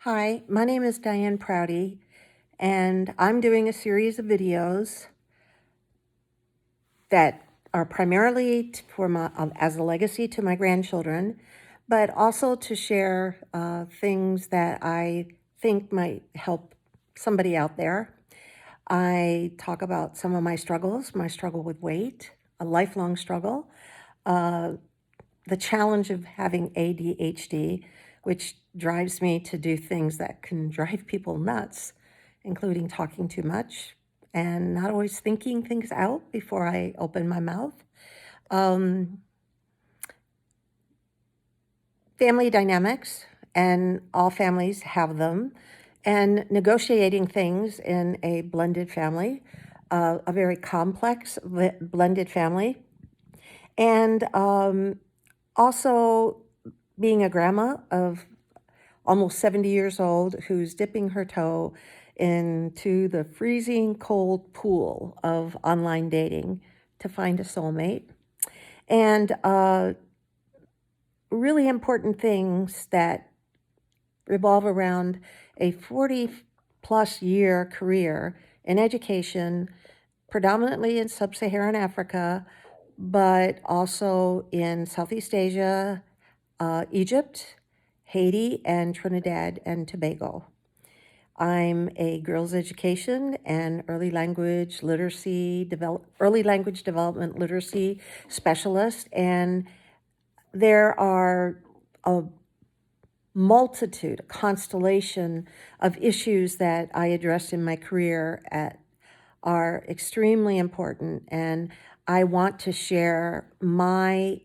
Hi, my name is Diane Prouty, and I'm doing a series of videos that are primarily as a legacy to my grandchildren, but also to share things that I think might help somebody out there. I talk about some of my struggles, my struggle with weight, a lifelong struggle, uh, the challenge of having ADHD, which drives me to do things that can drive people nuts, including talking too much and not always thinking things out before I open my mouth. Family dynamics, and all families have them, and negotiating things in a blended family, a very complex blended family, and also being a grandma of almost 70 years old who's dipping her toe into the freezing cold pool of online dating to find a soulmate. And really important things that revolve around a 40-plus year career in education, predominantly in sub-Saharan Africa, but also in Southeast Asia, Egypt, Haiti, and Trinidad and Tobago. I'm a girls' education and early language development literacy specialist, and there are a constellation of issues that I addressed in my career are extremely important, and I want to share my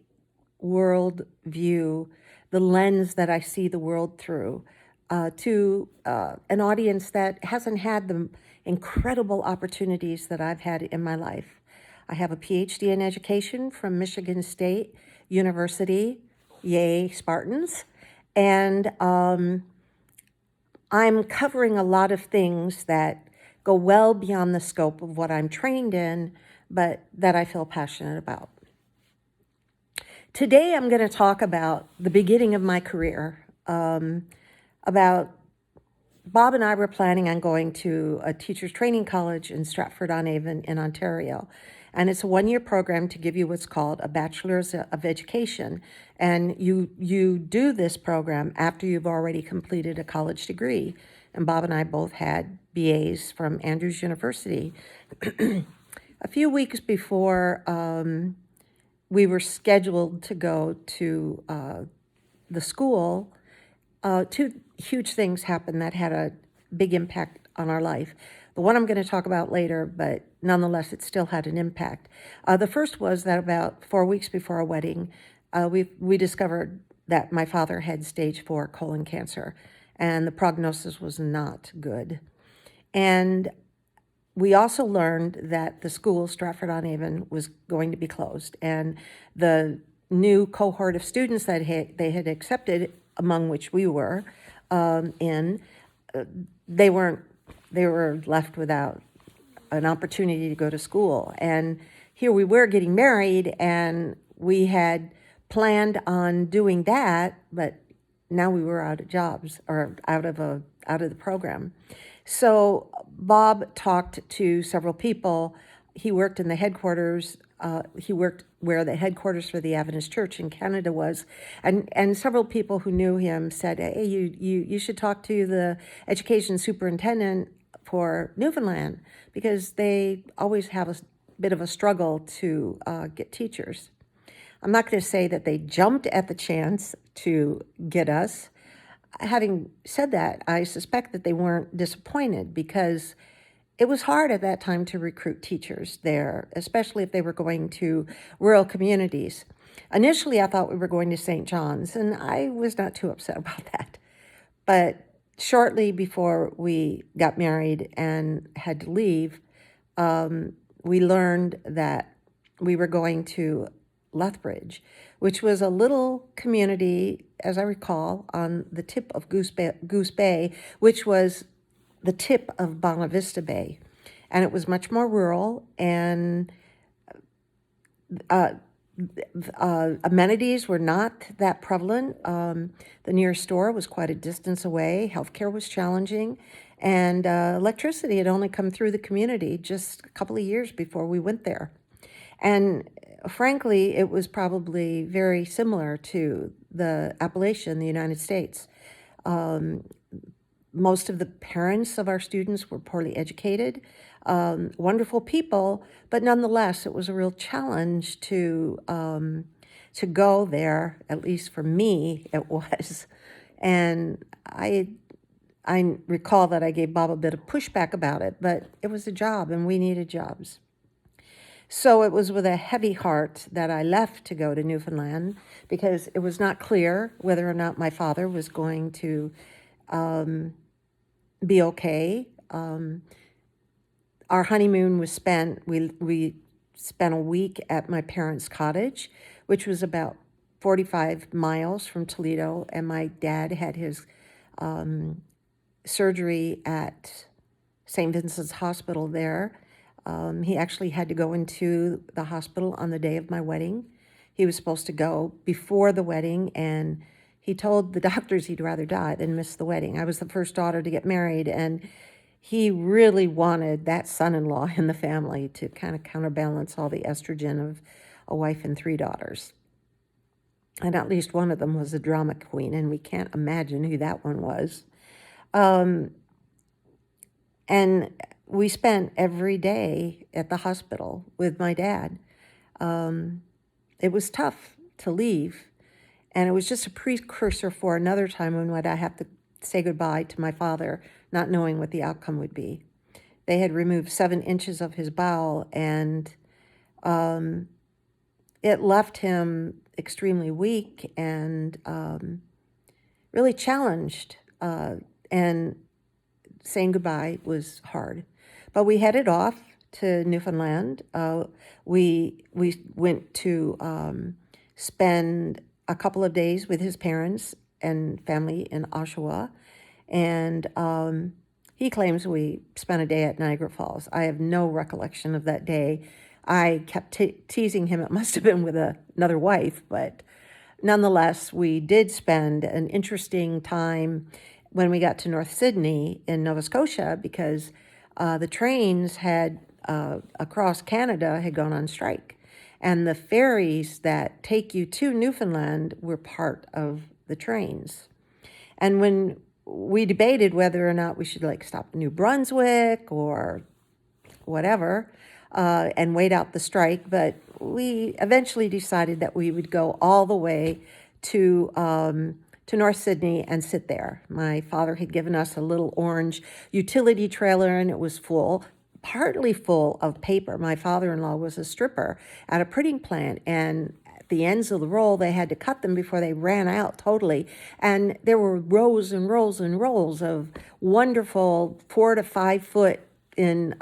world view, the lens that I see the world through, to an audience that hasn't had the incredible opportunities that I've had in my life. I have a PhD in education from Michigan State University, yay Spartans, and I'm covering a lot of things that go well beyond the scope of what I'm trained in, but that I feel passionate about. Today, I'm going to talk about the beginning of my career, about Bob and I were planning on going to a teacher's training college in Stratford-on-Avon in Ontario. And it's a one-year program to give you what's called a Bachelor's of Education. And you do this program after you've already completed a college degree. And Bob and I both had BAs from Andrews University. A few weeks before we were scheduled to go to the school, two huge things happened that had a big impact on our life. The one I'm going to talk about later, but nonetheless, it still had an impact. The first was that about 4 weeks before our wedding, we discovered that my father had stage 4 colon cancer, and the prognosis was not good. And we also learned that the school, Stratford-on-Avon, was going to be closed, and the new cohort of students that they had accepted, among which we were they were left without an opportunity to go to school. And here we were getting married, and we had planned on doing that, but now we were out of jobs, or out of the program. So Bob talked to several people. He worked in the headquarters. He worked where the headquarters for the Adventist Church in Canada was, and several people who knew him said, "Hey, you should talk to the education superintendent for Newfoundland, because they always have a bit of a struggle to get teachers." I'm not going to say that they jumped at the chance to get us. Having said that, I suspect that they weren't disappointed, because it was hard at that time to recruit teachers there, especially if they were going to rural communities. Initially, I thought we were going to St. John's, and I was not too upset about that. But shortly before we got married and had to leave, we learned that we were going to Lethbridge, which was a little community, as I recall, on the tip of Goose Bay, which was the tip of Bonavista Bay. And it was much more rural, and Amenities were not that prevalent. The nearest store was quite a distance away. Healthcare was challenging. And electricity had only come through the community just a couple of years before we went there. And frankly, it was probably very similar to the Appalachia in the United States. Most of the parents of our students were poorly educated, wonderful people, but nonetheless, it was a real challenge to go there. At least for me, it was. And I recall that I gave Bob a bit of pushback about it, but it was a job, and we needed jobs. So it was with a heavy heart that I left to go to Newfoundland, because it was not clear whether or not my father was going to be okay. Our honeymoon was spent, we spent a week at my parents' cottage, which was about 45 miles from Toledo, and my dad had his surgery at St. Vincent's Hospital there. He actually had to go into the hospital on the day of my wedding. He was supposed to go before the wedding, and he told the doctors he'd rather die than miss the wedding. I was the first daughter to get married, and he really wanted that son-in-law in the family to kind of counterbalance all the estrogen of a wife and 3 daughters. And at least one of them was a drama queen, and we can't imagine who that one was. And we spent every day at the hospital with my dad. It was tough to leave, and it was just a precursor for another time when I'd have to say goodbye to my father, not knowing what the outcome would be. They had removed 7 inches of his bowel, and it left him extremely weak and really challenged. And saying goodbye was hard. But we headed off to Newfoundland. We went to spend a couple of days with his parents and family in Oshawa. And he claims we spent a day at Niagara Falls. I have no recollection of that day. I kept teasing him. It must have been with another wife, but nonetheless, we did spend an interesting time when we got to North Sydney in Nova Scotia, because the trains had across Canada had gone on strike, and the ferries that take you to Newfoundland were part of the trains. And when we debated whether or not we should stop in New Brunswick or whatever and wait out the strike, but we eventually decided that we would go all the way to North Sydney and sit there. My father had given us a little orange utility trailer, and it was partly full of paper. My father-in-law was a stripper at a printing plant, and at the ends of the roll, they had to cut them before they ran out totally. And there were rows and rows and rows of wonderful 4 to 5 foot in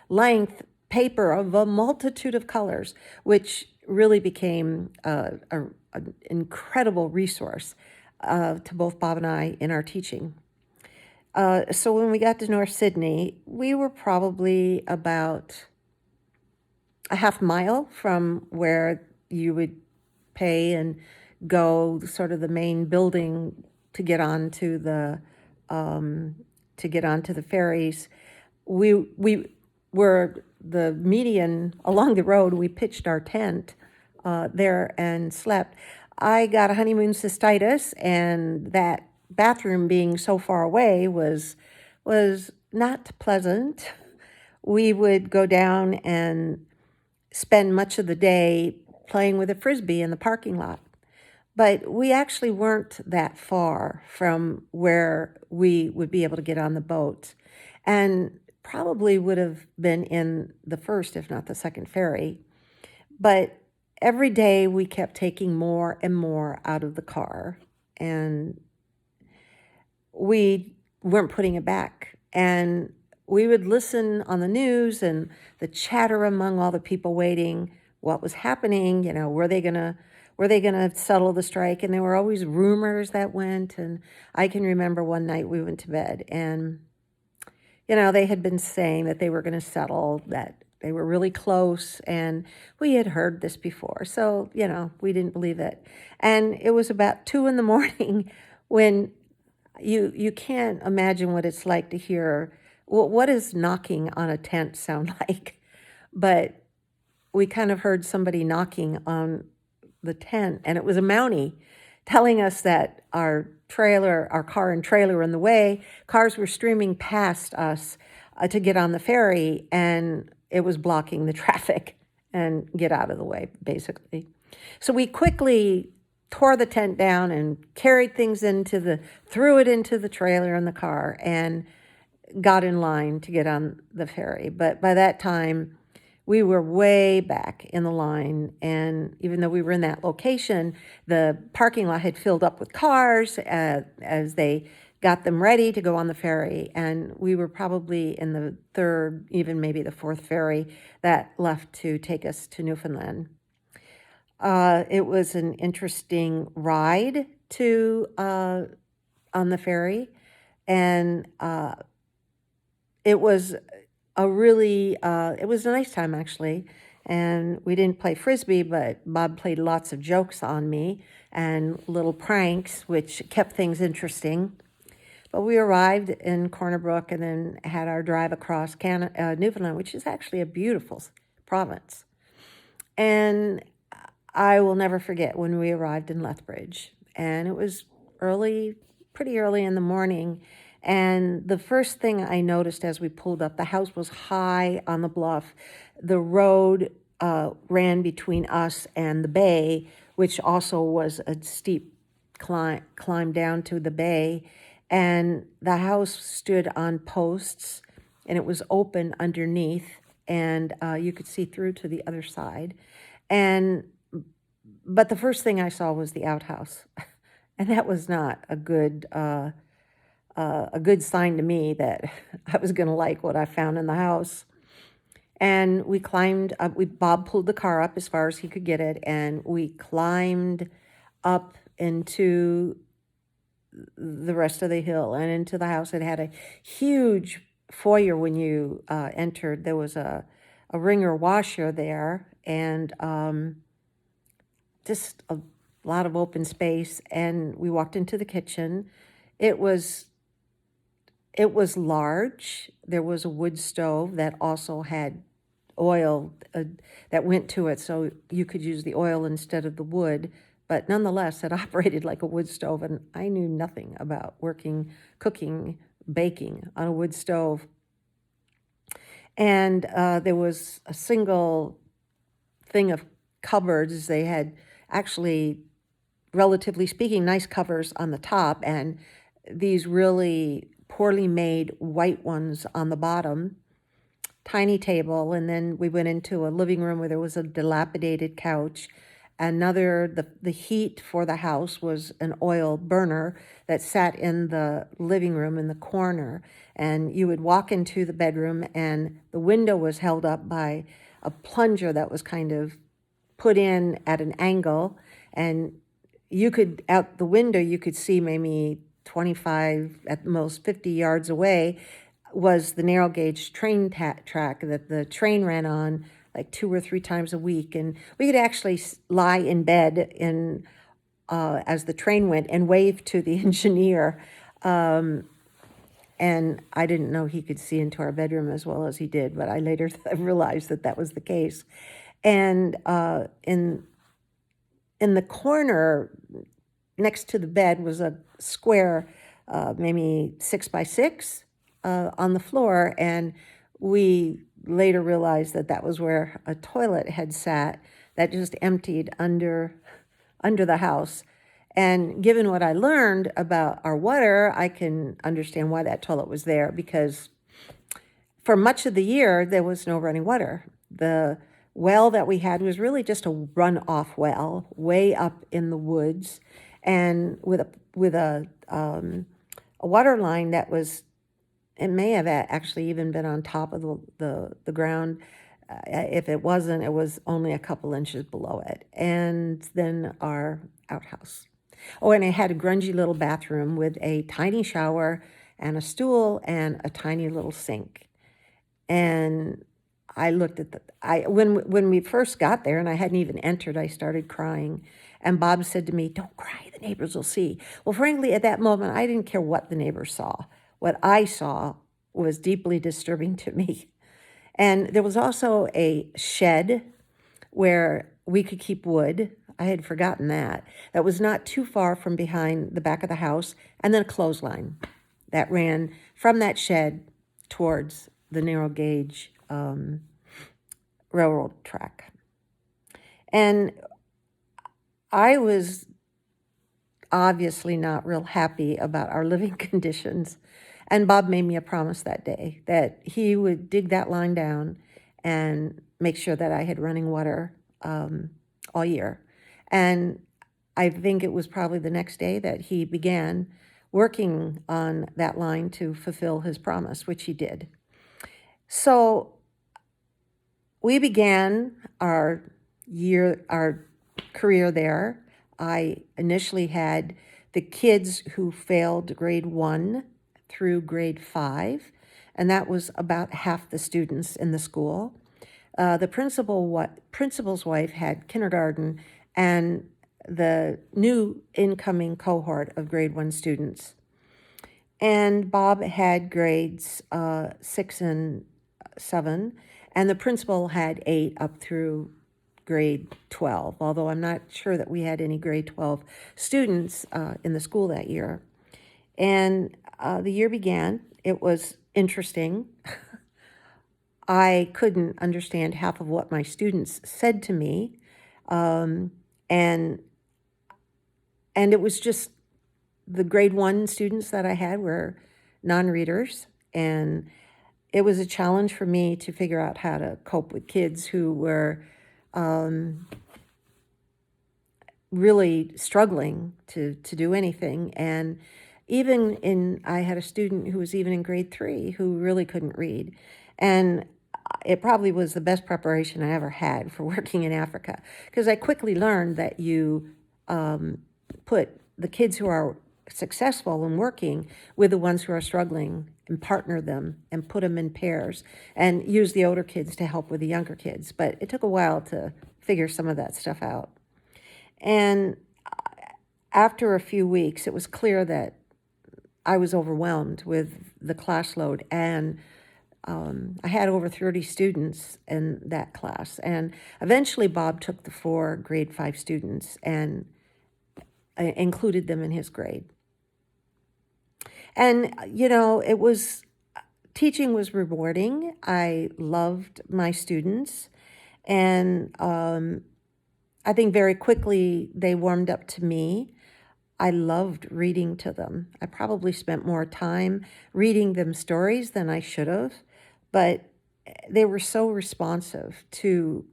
length paper of a multitude of colors, which really became an incredible resource to both Bob and I in our teaching. So when we got to North Sydney, we were probably about a half mile from where you would pay and go sort of the main building to get onto the ferries. We were the median along the road. We pitched our tent there and slept. I got a honeymoon cystitis, and that bathroom being so far away was not pleasant. We would go down and spend much of the day playing with a Frisbee in the parking lot. But we actually weren't that far from where we would be able to get on the boat, and probably would have been in the first, if not the second ferry. But every day we kept taking more and more out of the car, and we weren't putting it back. And we would listen on the news and the chatter among all the people waiting, what was happening, were they gonna settle the strike? And there were always rumors that went. And I can remember one night we went to bed, and they had been saying that they were going to settle, that They were really close, and we had heard this before, so, we didn't believe it. And it was about 2 in the morning when you can't imagine what it's like to hear, what does knocking on a tent sound like? But we kind of heard somebody knocking on the tent, and it was a Mountie telling us that our car and trailer were in the way. Cars were streaming past us to get on the ferry, and it was blocking the traffic and get out of the way, basically. So we quickly tore the tent down and carried things threw it into the trailer and the car, and got in line to get on the ferry. But by that time, we were way back in the line, and even though we were in that location, the parking lot had filled up with cars as they got them ready to go on the ferry, and we were probably in the third, even maybe the fourth ferry that left to take us to Newfoundland. It was an interesting ride on the ferry, and it was it was a nice time, actually. And we didn't play Frisbee, but Bob played lots of jokes on me and little pranks, which kept things interesting. But we arrived in Corner Brook and then had our drive across Newfoundland, which is actually a beautiful province. And I will never forget when we arrived in Lethbridge. And it was pretty early in the morning. And the first thing I noticed as we pulled up, the house was high on the bluff. The road ran between us and the bay, which also was a steep climb down to the bay. And the house stood on posts, and it was open underneath, and you could see through to the other side. But the first thing I saw was the outhouse, and that was not a good sign to me that I was going to like what I found in the house. And we climbed up. Bob pulled the car up as far as he could get it, and we climbed up into the rest of the hill and into the house. It had a huge foyer when you entered. There was a wringer washer there, and just a lot of open space. And we walked into the kitchen. It was large. There was a wood stove that also had oil that went to it, so you could use the oil instead of the wood. But nonetheless, it operated like a wood stove, and I knew nothing about cooking, baking on a wood stove. And there was a single thing of cupboards. They had actually, relatively speaking, nice covers on the top, and these really poorly made white ones on the bottom. Tiny table, and then we went into a living room where there was a dilapidated couch. The heat for the house was an oil burner that sat in the living room in the corner. And you would walk into the bedroom, and the window was held up by a plunger that was kind of put in at an angle. And out the window, you could see maybe 25, at the most 50 yards away, was the narrow gauge train track that the train ran on like 2 or 3 times a week. And we could actually lie in bed as the train went and wave to the engineer. And I didn't know he could see into our bedroom as well as he did, but I later realized that was the case. And in the corner next to the bed was a square, maybe 6 by 6 on the floor, and we later realized that was where a toilet had sat that just emptied under the house. And given what I learned about our water, I can understand why that toilet was there, because for much of the year there was no running water. The well that we had was really just a runoff well way up in the woods, and with a water line that was, it may have actually even been on top of the ground. If it wasn't, it was only a couple inches below it. And then our outhouse. Oh, and it had a grungy little bathroom with a tiny shower and a stool and a tiny little sink. And I looked at when we first got there and I hadn't even entered, I started crying. And Bob said to me, "Don't cry, the neighbors will see." Well, frankly, at that moment, I didn't care what the neighbors saw. What I saw was deeply disturbing to me. And there was also a shed where we could keep wood. I had forgotten that. That was not too far from behind the back of the house, and then a clothesline that ran from that shed towards the narrow gauge railroad track. And I was obviously not real happy about our living conditions. And Bob made me a promise that day that he would dig that line down and make sure that I had running water all year. And I think it was probably the next day that he began working on that line to fulfill his promise, which he did. So we began our career there. I initially had the kids who failed grade 1 through grade 5, and that was about half the students in the school. The principal's wife had kindergarten and the new incoming cohort of grade 1 students. And Bob had grades 6 and 7, and the principal had 8 up through grade 12, although I'm not sure that we had any grade 12 students in the school that year. And the year began. It was interesting. I couldn't understand half of what my students said to me. And it was just the grade 1 students that I had were non-readers. And it was a challenge for me to figure out how to cope with kids who were really struggling to do anything. And I had a student who was even in grade 3 who really couldn't read. And it probably was the best preparation I ever had for working in Africa, because I quickly learned that you put the kids who are successful and working with the ones who are struggling and partner them and put them in pairs and use the older kids to help with the younger kids. But it took a while to figure some of that stuff out. And after a few weeks, it was clear that I was overwhelmed with the class load, and I had over 30 students in that class. And eventually Bob took the 4 grade 5 students and included them in his grade. And, teaching was rewarding. I loved my students. And I think very quickly they warmed up to me. I loved reading to them. I probably spent more time reading them stories than I should have, but they were so responsive to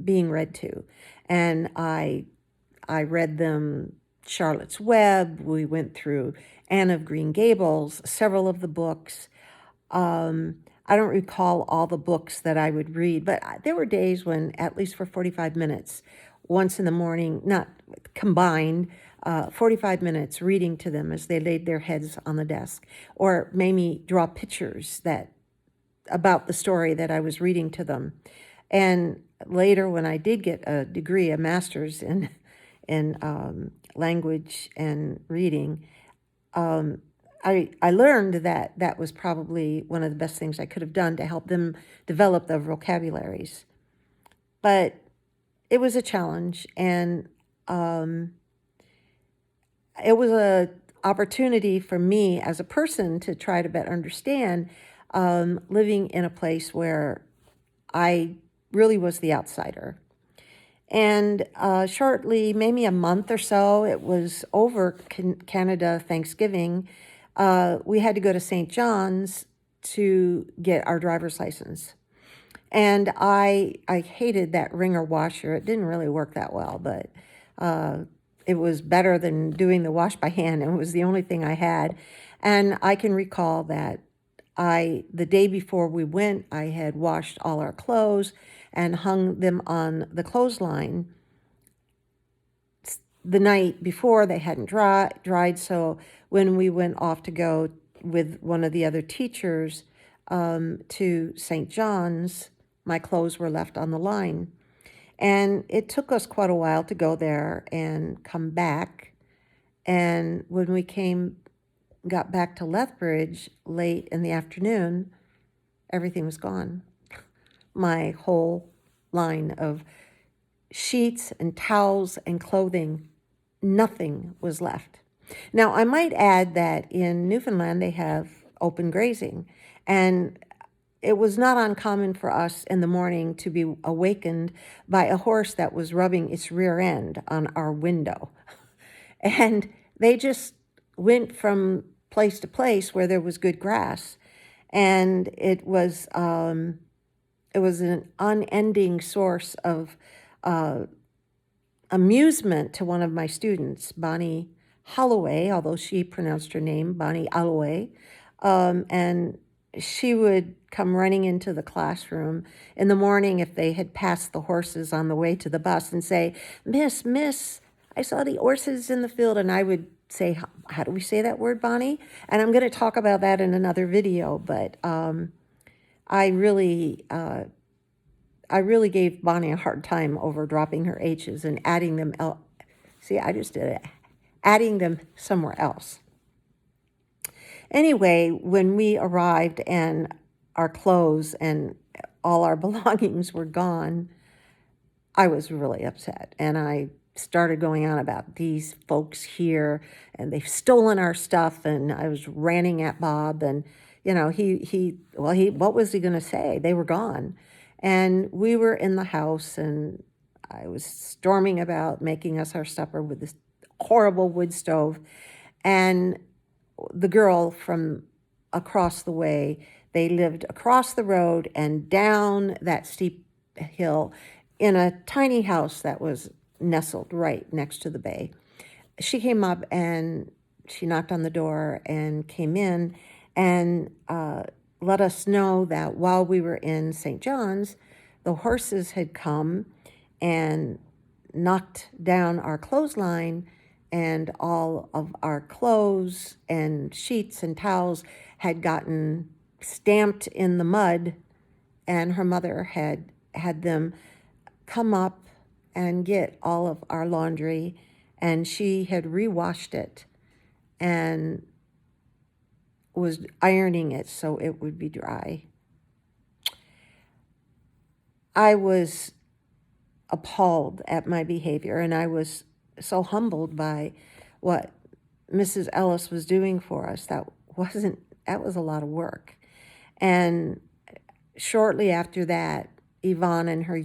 being read to. And I read them Charlotte's Web. We went through Anne of Green Gables, several of the books. I don't recall all the books that I would read, but there were days when, at least for 45 minutes, once in the morning, not combined, 45 minutes reading to them as they laid their heads on the desk, or made me draw pictures about the story that I was reading to them. And later, when I did get a degree, a master's in language and reading, I learned that was probably one of the best things I could have done to help them develop their vocabularies. But it was a challenge, and it was an opportunity for me as a person to try to better understand living in a place where I really was the outsider. And shortly, maybe a month or so, it was over Canada Thanksgiving, we had to go to St. John's to get our driver's license. And I hated that wringer washer. It didn't really work that well, but it was better than doing the wash by hand. It was the only thing I had. And I can recall that the day before we went, I had washed all our clothes and hung them on the clothesline. The night before, they hadn't dried, so when we went off to go with one of the other teachers to St. John's my clothes were left on the line. And it took us quite a while to go there and come back. And when we got back to Lethbridge late in the afternoon, everything was gone. My whole line of sheets and towels and clothing, nothing was left. Now, I might add that in Newfoundland, they have open grazing, and it was not uncommon for us in the morning to be awakened by a horse that was rubbing its rear end on our window. And they just went from place to place where there was good grass. And it was an unending source of amusement to one of my students, Bonnie Holloway, although she pronounced her name Bonnie Holloway. And she would come running into the classroom in the morning if they had passed the horses on the way to the bus and say, Miss, I saw the horses in the field. And I would say, how do we say that word, Bonnie? And I'm going to talk about that in another video, but I really gave Bonnie a hard time over dropping her H's and adding them. See, I just did it. Adding them somewhere else. Anyway, when we arrived and our clothes and all our belongings were gone, I was really upset. And I started going on about these folks here and they've stolen our stuff. And I was ranting at Bob. And, you know, what was he going to say? They were gone. And we were in the house and I was storming about making us our supper with this horrible wood stove. And the girl from across the way, they lived across the road and down that steep hill in a tiny house that was nestled right next to the bay. She came up and she knocked on the door and came in and let us know that while we were in St. John's, the horses had come and knocked down our clothesline, and all of our clothes and sheets and towels had gotten stamped in the mud, and her mother had them come up and get all of our laundry, and she had rewashed it and was ironing it so it would be dry. I was appalled at my behavior, and I was so humbled by what Mrs. Ellis was doing for us. That was a lot of work. And shortly after that, Yvonne and her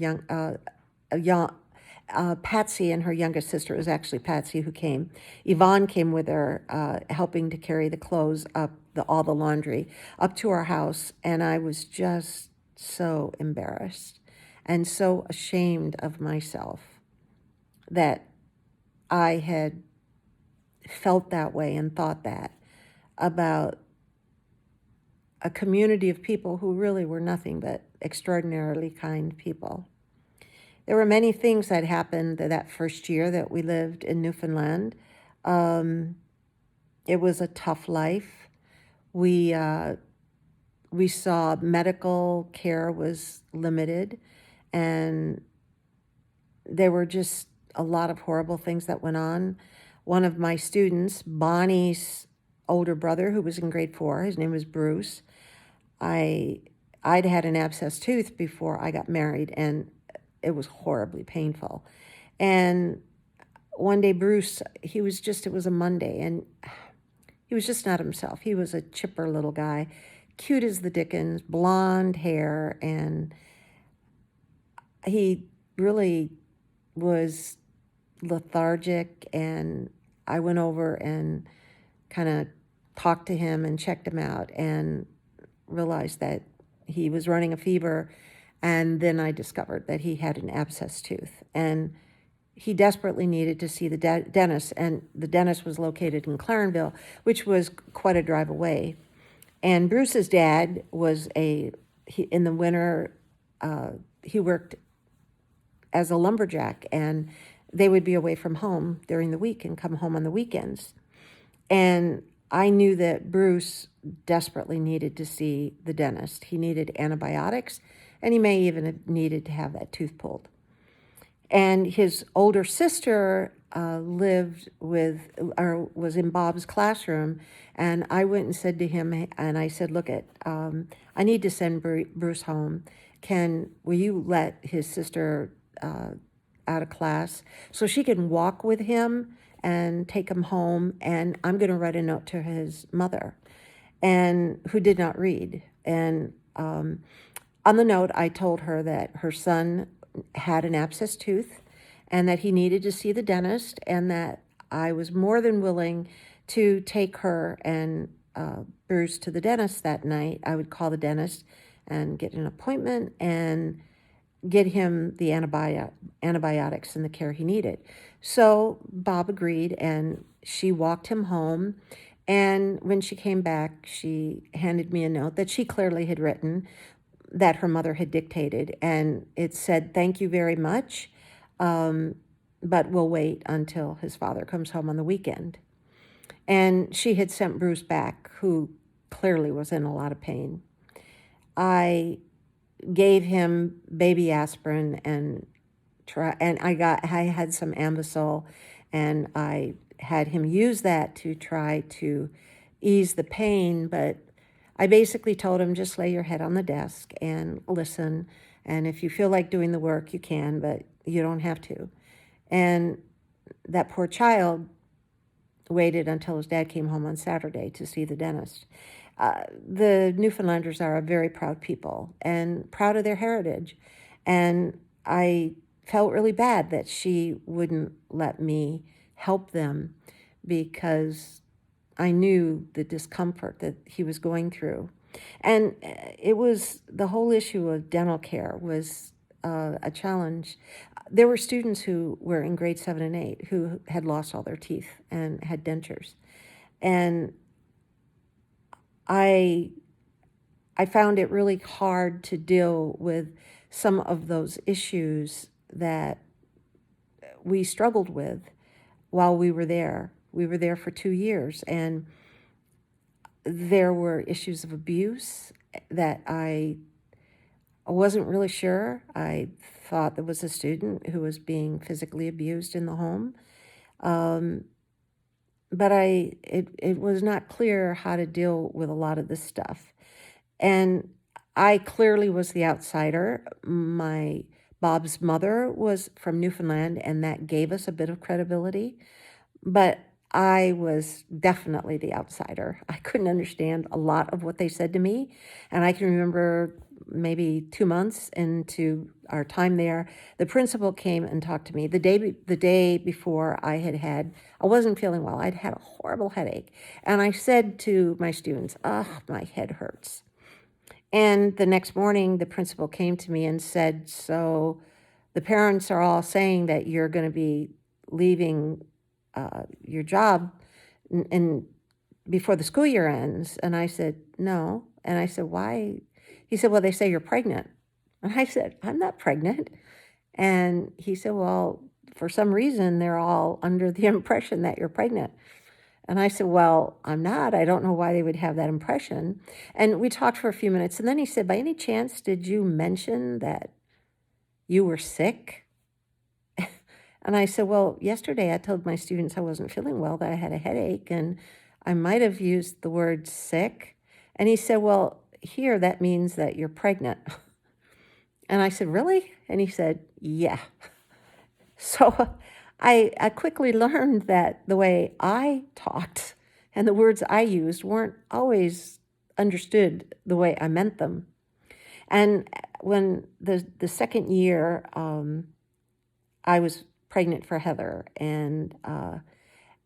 Patsy and her youngest sister, it was actually Patsy who came. Yvonne came with her, helping to carry the clothes up, all the laundry, up to our house. And I was just so embarrassed and so ashamed of myself that I had felt that way and thought that about a community of people who really were nothing but extraordinarily kind people. There were many things that happened that first year that we lived in Newfoundland. It was a tough life. We saw medical care was limited, and there were just a lot of horrible things that went on. One of my students, Bonnie's older brother, who was in grade 4, his name was Bruce. I'd had an abscess tooth before I got married, and it was horribly painful. And one day Bruce, it was a Monday, and he was just not himself. He was a chipper little guy, cute as the dickens, blonde hair, and he really was lethargic. And I went over and kind of talked to him and checked him out and realized that he was running a fever. And then I discovered that he had an abscess tooth, and he desperately needed to see the dentist, and the dentist was located in Clarenville, which was quite a drive away. And Bruce's dad was in the winter, he worked as a lumberjack, and they would be away from home during the week and come home on the weekends. And I knew that Bruce desperately needed to see the dentist. He needed antibiotics, and he may even have needed to have that tooth pulled. And his older sister lived with, or was in Bob's classroom, and I went and said to him, and I said, look, I need to send Bruce home. Will you let his sister out of class so she can walk with him and take him home, and I'm going to write a note to his mother, and who did not read. And on the note, I told her that her son had an abscessed tooth and that he needed to see the dentist, and that I was more than willing to take her and Bruce to the dentist that night. I would call the dentist and get an appointment and get him the antibiotics and the care he needed. So Bob agreed, and she walked him home. And when she came back, she handed me a note that she clearly had written, that her mother had dictated. And it said, thank you very much, but we'll wait until his father comes home on the weekend. And she had sent Bruce back, who clearly was in a lot of pain. I gave him baby aspirin and I had some Ambisol, and I had him use that to try to ease the pain. But I basically told him, just lay your head on the desk and listen. And if you feel like doing the work, you can, but you don't have to. And that poor child waited until his dad came home on Saturday to see the dentist. The Newfoundlanders are a very proud people and proud of their heritage. And I felt really bad that she wouldn't let me help them, because I knew the discomfort that he was going through. And it was, the whole issue of dental care was a challenge. There were students who were in grade 7 and 8 who had lost all their teeth and had dentures. And I found it really hard to deal with some of those issues that we struggled with while we were there. We were there for 2 years, and there were issues of abuse that I wasn't really sure. I thought there was a student who was being physically abused in the home. But it was not clear how to deal with a lot of this stuff. And I clearly was the outsider. Bob's mother was from Newfoundland, and that gave us a bit of credibility. But I was definitely the outsider. I couldn't understand a lot of what they said to me. And I can remember maybe 2 months into our time there, the principal came and talked to me the day before I wasn't feeling well. I'd had a horrible headache. And I said to my students, my head hurts. And the next morning, the principal came to me and said, so the parents are all saying that you're going to be leaving your job and before the school year ends. And I said, no. And I said, why? He said, well, they say you're pregnant. And I said, I'm not pregnant. And he said, well, for some reason, they're all under the impression that you're pregnant. And I said, well, I'm not. I don't know why they would have that impression. And we talked for a few minutes. And then he said, by any chance, did you mention that you were sick? And I said, well, yesterday I told my students I wasn't feeling well, that I had a headache, and I might have used the word sick. And he said, well, here, that means that you're pregnant. And I said, really? And he said, yeah. So I quickly learned that the way I talked and the words I used weren't always understood the way I meant them. And when the second year, I was pregnant for Heather, and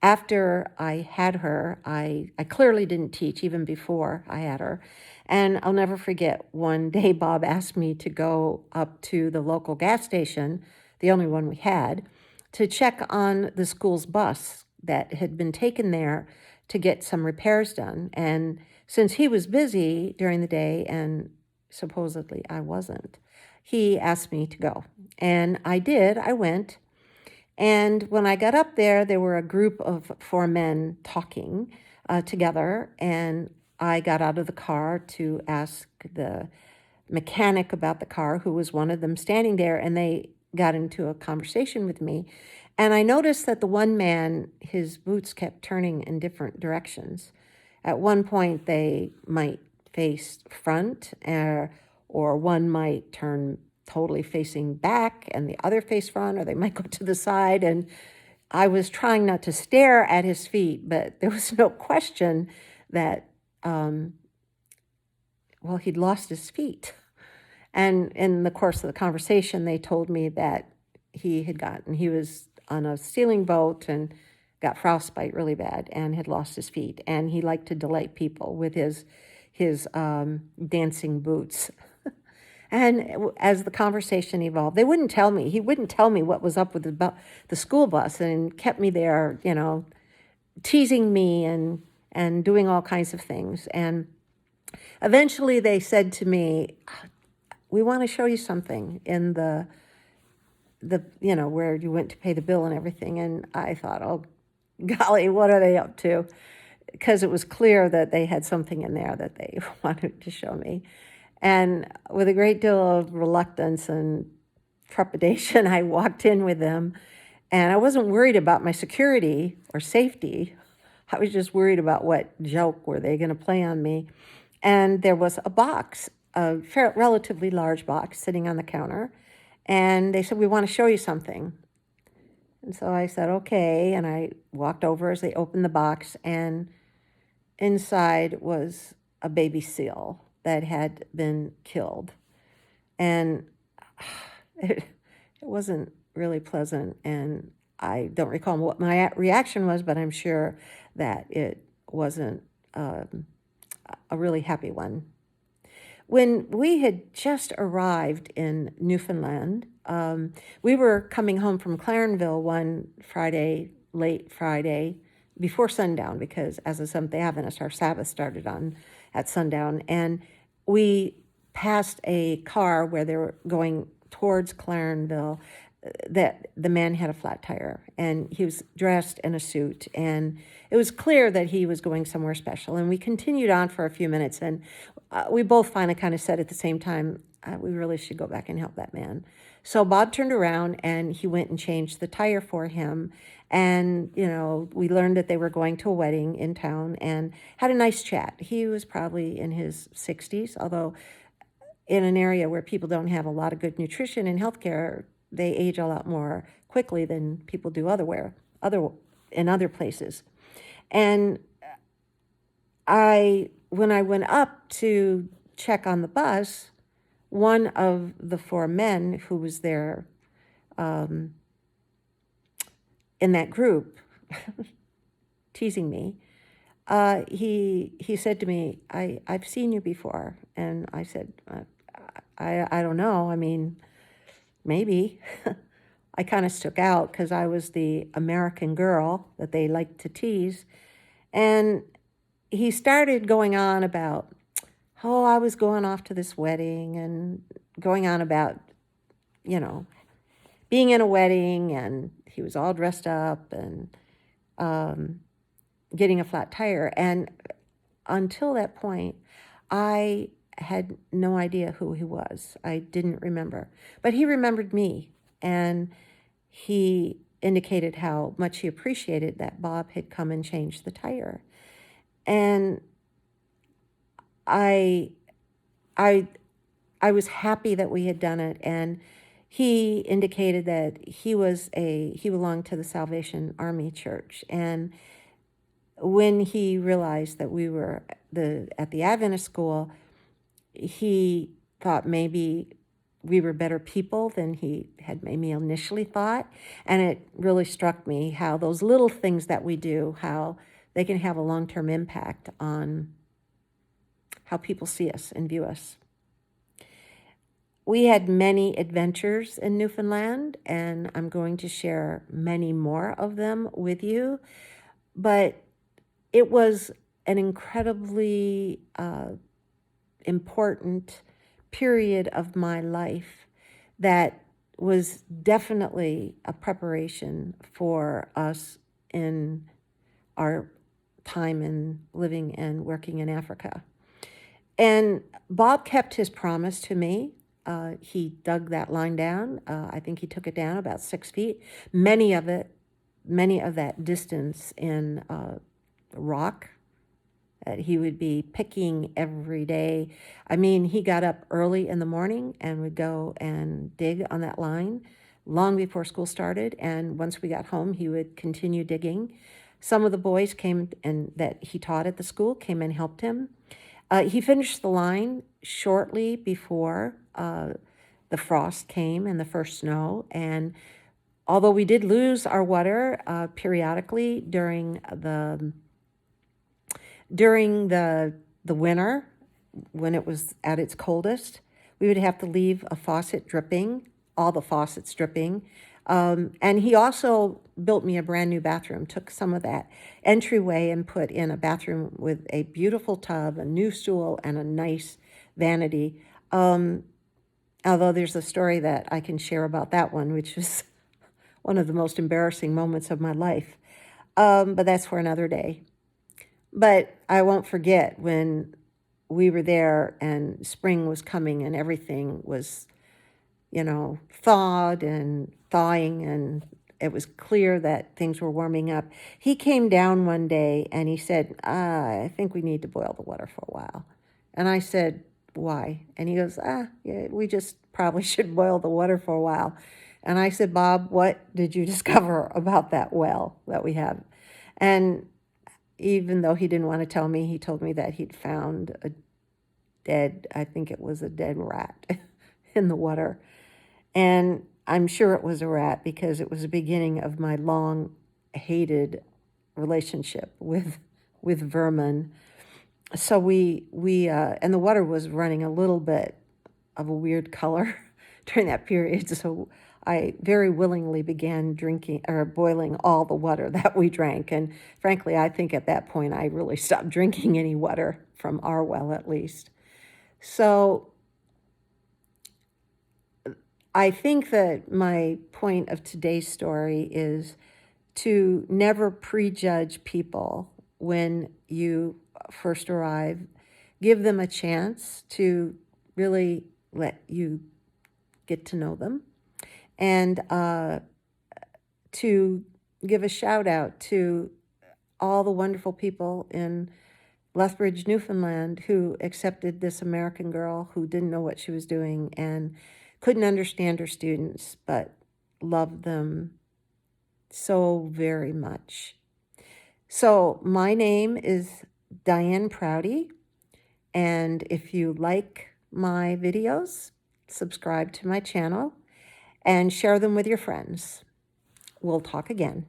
after I had her, I clearly didn't teach even before I had her. And I'll never forget, one day Bob asked me to go up to the local gas station, the only one we had, to check on the school's bus that had been taken there to get some repairs done. And since he was busy during the day, and supposedly I wasn't, he asked me to go. And I did. I went. And when I got up there, there were a group of 4 men talking together, and I got out of the car to ask the mechanic about the car, who was one of them, standing there, and they got into a conversation with me. And I noticed that the one man, his boots kept turning in different directions. At one point, they might face front, or one might turn totally facing back and the other face front, or they might go to the side. And I was trying not to stare at his feet, but there was no question that, well, he'd lost his feet. And in the course of the conversation, they told me that he was on a sealing boat and got frostbite really bad and had lost his feet. And he liked to delight people with his dancing boots. And as the conversation evolved, he wouldn't tell me what was up with the school bus, and kept me there, teasing me and doing all kinds of things. And eventually they said to me, we want to show you something in the where you went to pay the bill and everything. And I thought, oh, golly, what are they up to? Because it was clear that they had something in there that they wanted to show me. And with a great deal of reluctance and trepidation, I walked in with them. And I wasn't worried about my security or safety. I was just worried about what joke were they going to play on me. And there was a box, a relatively large box, sitting on the counter. And they said, we want to show you something. And so I said, okay. And I walked over as they opened the box, and inside was a baby seal that had been killed. And it wasn't really pleasant. And I don't recall what my reaction was, but I'm sure that it wasn't a really happy one. When we had just arrived in Newfoundland, we were coming home from Clarenville one Friday, late Friday, before sundown, because as a Seventh-day Adventist, our Sabbath started at sundown. And we passed a car where they were going towards Clarenville, that the man had a flat tire, and he was dressed in a suit, and it was clear that he was going somewhere special. And we continued on for a few minutes, and we both finally kind of said at the same time, we really should go back and help that man. So Bob turned around and he went and changed the tire for him. And, we learned that they were going to a wedding in town and had a nice chat. He was probably in his 60s, although in an area where people don't have a lot of good nutrition and healthcare, they age a lot more quickly than people do in other places. And when I went up to check on the bus, one of the four men who was there in that group, teasing me, he said to me, I've seen you before. And I said, I don't know. I mean, maybe. I kind of stuck out because I was the American girl that they liked to tease. And he started going on about, I was going off to this wedding, and going on about, being in a wedding, and he was all dressed up and getting a flat tire. And until that point, I had no idea who he was. I didn't remember. But he remembered me, and he indicated how much he appreciated that Bob had come and changed the tire. And I was happy that we had done it, and he indicated that he belonged to the Salvation Army Church. And when he realized that we were at the Adventist school, he thought maybe we were better people than he had maybe initially thought. And it really struck me how those little things that we do, how they can have a long-term impact on how people see us and view us. We had many adventures in Newfoundland, and I'm going to share many more of them with you. But it was an incredibly important period of my life that was definitely a preparation for us in our time in living and working in Africa. And Bob kept his promise to me. He dug that line down. I think he took it down about 6 feet. Many of that distance in rock that he would be picking every day. I mean, he got up early in the morning and would go and dig on that line long before school started. And once we got home, he would continue digging. Some of the boys came and that he taught at the school came and helped him. He finished the line shortly before the frost came and the first snow. And although we did lose our water periodically during the winter, when it was at its coldest, we would have to leave a faucet dripping, all the faucets dripping. And he also built me a brand new bathroom, took some of that entryway and put in a bathroom with a beautiful tub, a new stool, and a nice vanity. Although there's a story that I can share about that one, which is one of the most embarrassing moments of my life. But that's for another day. But I won't forget when we were there and spring was coming and everything was, thawed and thawing, and it was clear that things were warming up. He came down one day and he said, I think we need to boil the water for a while. And I said, why? And he goes, yeah, we just probably should boil the water for a while. And I said, Bob, what did you discover about that well that we have? And even though he didn't want to tell me, he told me that he'd found I think it was a dead rat in the water. And I'm sure it was a rat because it was the beginning of my long hated relationship with vermin. So and the water was running a little bit of a weird color during that period. So I very willingly began drinking or boiling all the water that we drank. And frankly, I think at that point, I really stopped drinking any water from our well, at least. So I think that my point of today's story is to never prejudge people when you first arrive. Give them a chance to really let you get to know them, and to give a shout out to all the wonderful people in Lethbridge, Newfoundland, who accepted this American girl who didn't know what she was doing and couldn't understand her students, but loved them so very much. So my name is Diane Prouty, and if you like my videos, subscribe to my channel and share them with your friends. We'll talk again.